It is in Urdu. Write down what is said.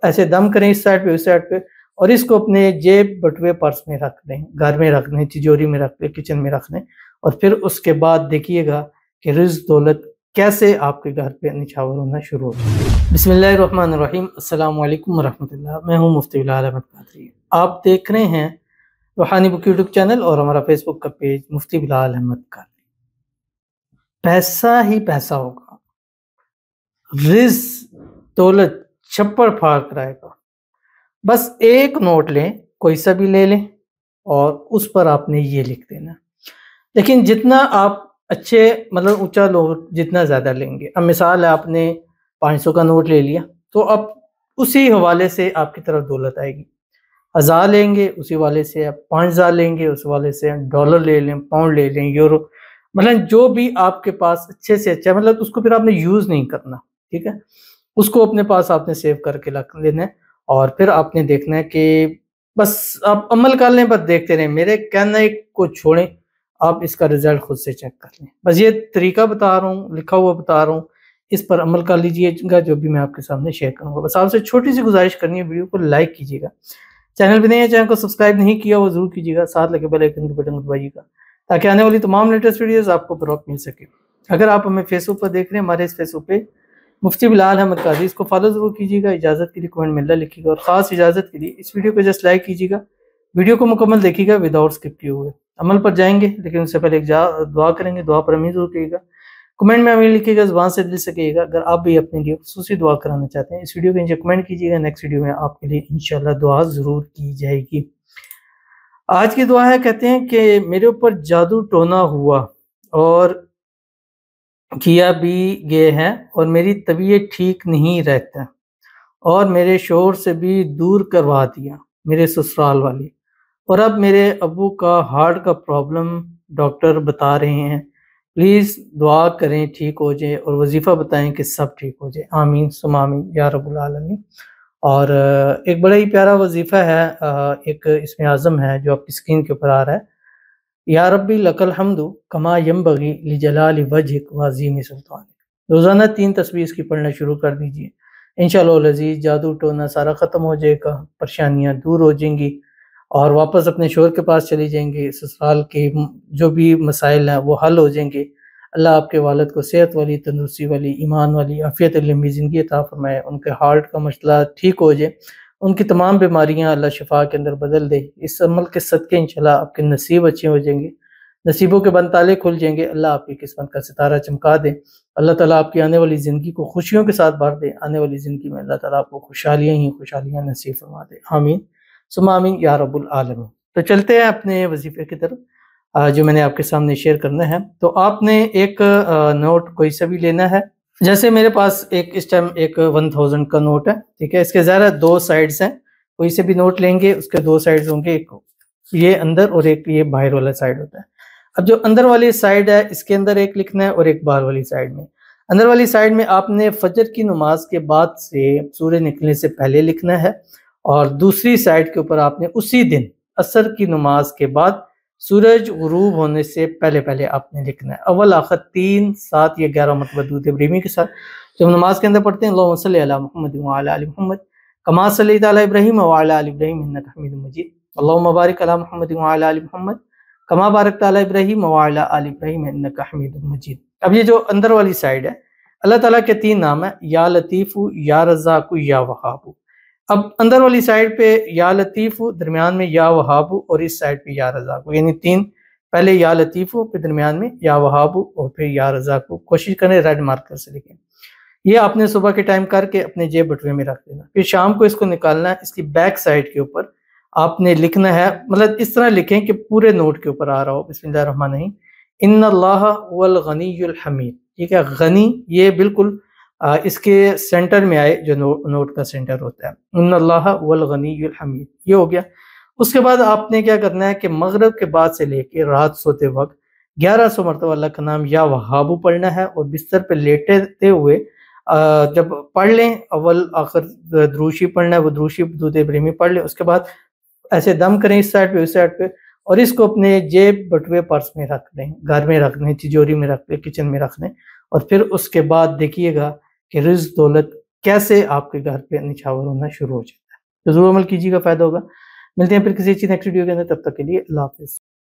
ایسے دم کریں اس سائڈ پہ اس سائڈ پہ، اور اس کو اپنے جیب بٹوے پرس میں رکھ دیں، گھر میں رکھ دیں، تجوری میں رکھ دیں، کچن میں رکھ دیں، اور پھر اس کے بعد دیکھیے گا کہ رزق دولت کیسے آپ کے گھر پہ نچھاور ہونا شروع ہو جائے۔ بسم اللہ الرحمن الرحیم، السلام علیکم ورحمۃ اللہ، میں ہوں مفتی بلال احمد قادری۔ آپ دیکھ رہے ہیں روحانی بک یوٹیوب چینل اور ہمارا فیس بک کا پیج مفتی بلال احمد قادری۔ پیسہ ہی پیسہ ہوگا، رزق دولت چھپڑ پھاڑ کرائے گا۔ بس ایک نوٹ لیں، کوئی سا بھی لے لیں، اور اس پر آپ نے یہ لکھ دینا۔ لیکن جتنا آپ اچھے اونچا نوٹ جتنا زیادہ لیں گے، اب مثال ہے آپ نے 500 کا نوٹ لے لیا، تو اب اسی حوالے سے آپ کی طرف دولت آئے گی۔ 1000 لیں گے، اسی والے سے آپ 5000 لیں گے، اس والے سے ڈالر لے لیں، پاؤنڈ لے لیں، یورو، جو بھی آپ کے پاس اچھے سے اچھا، اس کو پھر آپ نے یوز نہیں کرنا، ٹھیک ہے، اس کو اپنے پاس آپ نے سیو کر کے رکھ لینا ہے، اور پھر آپ نے دیکھنا ہے کہ بس آپ عمل کر لیں، بس دیکھتے رہیں، میرے کہنے کو چھوڑیں، آپ اس کا رزلٹ خود سے چیک کر لیں۔ بس یہ طریقہ بتا رہا ہوں، لکھا ہوا بتا رہا ہوں، اس پر عمل کر لیجئے گا، جو بھی میں آپ کے سامنے شیئر کروں گا۔ بس آپ سے چھوٹی سی گزارش کرنی ہے، ویڈیو کو لائک کیجیے گا، چینل پہ نہیں ہے، چینل کو سبسکرائب نہیں کیا وہ ضرور کیجیے گا، ساتھ لگے بیل آئیکن کے بٹن کو دبائیے گا تاکہ آنے والی تمام لیٹسٹ ویڈیوز آپ کو پر وقت مل سکے۔ اگر آپ ہمیں فیس بک پر دیکھ رہے ہیں، ہمارے اس فیس بک پہ مفتی بلال احمد قادری، اس کو فالو ضرور کیجیے گا، اجازت کے لیے کمنٹ میں اللہ لکھیے گا، اور خاص اجازت کے لیے اس ویڈیو کو جسٹ لائک کیجیے گا، ویڈیو کو مکمل دیکھیے گا وداؤٹ اسکپ کیے ہوئے۔ عمل پر جائیں گے، لیکن اس سے پہلے ایک دعا کریں گے، دعا پر امین ضرور کیجیے گا، کمنٹ میں امین لکھیے گا، زبان سے دل سے کہیے گا۔ اگر آپ بھی اپنے لیے خصوصی دعا کرانا چاہتے ہیں، اس ویڈیو کے نیچے کمنٹ کیجیے گا، نیکسٹ ویڈیو میں آپ کے لیے انشاءاللہ دعا ضرور کی جائے گی۔ آج کی دعا ہے، کہتے ہیں کہ میرے اوپر جادو ٹونا ہوا اور کیا بھی گئے ہیں، اور میری طبیعت ٹھیک نہیں رہتا، اور میرے شوہر سے بھی دور کروا دیا میرے سسرال والی، اور اب میرے ابو کا ہارٹ کا پرابلم ڈاکٹر بتا رہے ہیں، پلیز دعا کریں ٹھیک ہو جائے، اور وظیفہ بتائیں کہ سب ٹھیک ہو جائے، آمین ثم آمین یا رب العالمین۔ اور ایک بڑا ہی پیارا وظیفہ ہے، ایک اسم اعظم ہے جو آپ کی اسکرین کے اوپر آ رہا ہے، یا ربی لک الحمد کما ینبغی لجلال وجہک وعظیم سلطانک۔ روزانہ 3 تسبیح اس کی پڑھنا شروع کر دیجئے، انشاءاللہ العزیز جادو ٹونا سارا ختم ہو جائے گا، پریشانیاں دور ہو جائیں گی، اور واپس اپنے شوہر کے پاس چلی جائیں گے، سسرال کے جو بھی مسائل ہیں وہ حل ہو جائیں گے۔ اللہ آپ کے والد کو صحت والی، تندرستی والی، ایمان والی، عافیت لمبی زندگی عطا فرمائے، ان کے ہارٹ کا مسئلہ ٹھیک ہو جائے، ان کی تمام بیماریاں اللہ شفا کے اندر بدل دے۔ اس عمل کے صدقے انشاءاللہ آپ کے نصیب اچھے ہو جائیں گے، نصیبوں کے بند تالے کھل جائیں گے، اللہ آپ کی قسمت کا ستارہ چمکا دے، اللہ تعالیٰ آپ کی آنے والی زندگی کو خوشیوں کے ساتھ بھر دے، آنے والی زندگی میں اللہ تعالیٰ آپ کو خوشحالیاں ہی خوشحالیاں نصیب فرما دے، آمین ثم آمین یا رب العالمین۔ تو چلتے ہیں اپنے وظیفے کی طرف، جو میں نے آپ کے سامنے شیئر کرنا ہے۔ تو آپ نے ایک نوٹ کوئی سا بھی لینا ہے، جیسے میرے پاس اس ٹائم ایک 1000 کا نوٹ ہے، ٹھیک ہے، اس کے ظاہر 2 سائڈز ہیں، کوئی سے بھی نوٹ لیں گے اس کے 2 سائڈز ہوں گے، ایک یہ اندر اور ایک یہ باہر والا سائڈ ہوتا ہے۔ اب جو اندر والی سائڈ ہے اس کے اندر ایک لکھنا ہے، اور ایک باہر والی سائڈ میں۔ اندر والی سائڈ میں آپ نے فجر کی نماز کے بعد سے سورج نکلنے سے پہلے لکھنا ہے، اور دوسری سائڈ کے اوپر آپ نے اسی دن عصر کی نماز کے بعد سورج غروب ہونے سے پہلے آپ نے لکھنا ہے، اول آخر 3 7 یا 11 مرتبہ درود ابراہیمی کے ساتھ جب نماز کے اندر پڑھتے ہیں، اللہم صلی علی محمد وعلی آل محمد کما صلیت علی ابراہیم وعلی آل ابراہیم انک حمید مجید، اللہم بارک علی محمد وعلی آل محمد کما بارکت علی ابراہیم وعلی آل ابراہیم انک حمید مجید۔ اب یہ جو اندر والی سائڈ ہے، اللہ تعالیٰ کے 3 نام ہیں، یا لطیف، یا رزاق، یا وہاب۔ اب اندر والی سائڈ پہ یا لطیف، درمیان میں یا وہاب، اور اس سائڈ پہ یا رزاق، یعنی 3، پہلے یا لطیف، پھر درمیان میں یا وہاب، اور پھر یا رزاق۔ کوشش کریں ریڈ مارکر سے لکھیں۔ یہ آپ نے صبح کے ٹائم کر کے اپنے جیب بٹوے میں رکھ دینا، پھر شام کو اس کو نکالنا ہے، اس کی بیک سائڈ کے اوپر آپ نے لکھنا ہے، اس طرح لکھیں کہ پورے نوٹ کے اوپر آ رہا ہو، بسم اللہ الرحمن الرحیم، ان اللہ هو الغنی الحمید، ٹھیک ہے، غنی یہ بالکل اس کے سینٹر میں آئے، جو نوٹ کا سینٹر ہوتا ہے، ان اللہ هو الغنی الحمید، یہ ہو گیا۔ اس کے بعد آپ نے کیا کرنا ہے کہ مغرب کے بعد سے لے کے رات سوتے وقت 1100 مرتبہ اللہ کا نام یا وہاب پڑھنا ہے، اور بستر پہ لیٹتے ہوئے جب پڑھ لیں اول آخر دروشی پڑھنا ہے، وہ دروشی درود ابراہیمی پڑھ لیں، اس کے بعد ایسے دم کریں اس سائڈ پہ اس سائڈ پہ، اور اس کو اپنے جیب بٹوے پرس میں رکھ دیں، گھر میں رکھ دیں، تجوری میں رکھ دیں، کچن میں رکھ دیں، اور پھر اس کے بعد دیکھیے گا کہ رزق دولت کیسے آپ کے گھر پہ نچھاور ہونا شروع ہو جاتا ہے. تو ضرور عمل کیجیے گا، فائدہ ہوگا. ملتے ہیں پھر کسی اچھی نیکسٹ ویڈیو کے اندر، تب تک کے لیے اللہ حافظ.